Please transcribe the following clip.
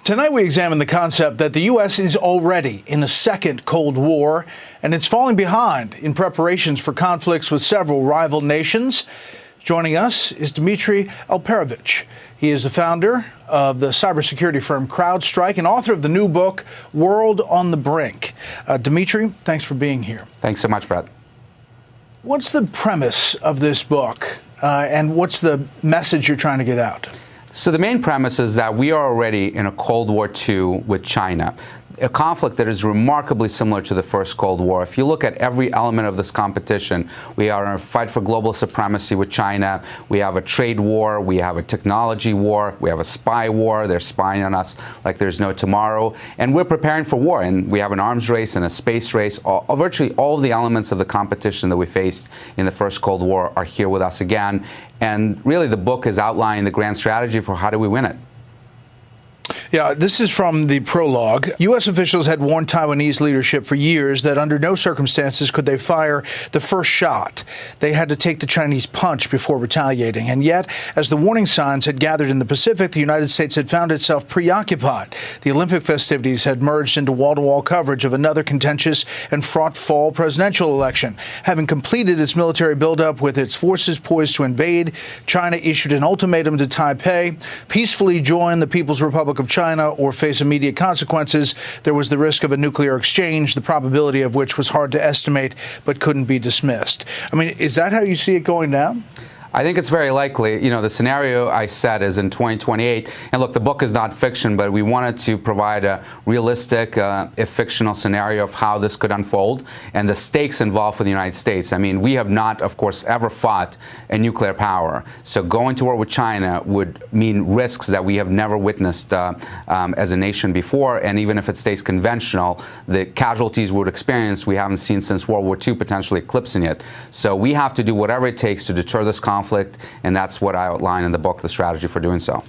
Tonight we examine the concept that the U.S. is already in a second Cold War, and it's falling behind in preparations for conflicts with several rival nations. Joining us is Dmitri Alperovitch. He is the founder of the cybersecurity firm CrowdStrike and author of the new book, World on the Brink. Dmitri, thanks for being here. Thanks so much, Bret. What's the premise of this book, and what's the message you're trying to get out? So the main premise is that we are already in a Cold War II with China, a conflict that is remarkably similar to the first Cold War. If you look at every element of this competition, we are in a fight for global supremacy with China. We have a trade war. We have a technology war. We have a spy war. They're spying on us like there's no tomorrow. And we're preparing for war. And we have an arms race and a space race. Virtually all of the elements of the competition that we faced in the first Cold War are here with us again. And really, the book is outlining the grand strategy for how do we win it. Yeah, this is from the prologue. U.S. officials had warned Taiwanese leadership for years that under no circumstances could they fire the first shot. They had to take the Chinese punch before retaliating. And yet, as the warning signs had gathered in the Pacific, the United States had found itself preoccupied. The Olympic festivities had merged into wall-to-wall coverage of another contentious and fraught fall presidential election. Having completed its military buildup with its forces poised to invade, China issued an ultimatum to Taipei: peacefully join the People's Republic of China or face immediate consequences. There was the risk of a nuclear exchange, the probability of which was hard to estimate but couldn't be dismissed. I mean, is that how you see it going down? I think it's very likely. You know, the scenario I set is in 2028. And look, the book is not fiction, but we wanted to provide a realistic, if fictional scenario of how this could unfold and the stakes involved for the United States. I mean, we have not, of course, ever fought a nuclear power. So going to war with China would mean risks that we have never witnessed as a nation before. And even if it stays conventional, the casualties we would experience, we haven't seen since World War II, potentially eclipsing it. So we have to do whatever it takes to deter this conflict. And that's what I outline in the book, the strategy for doing so.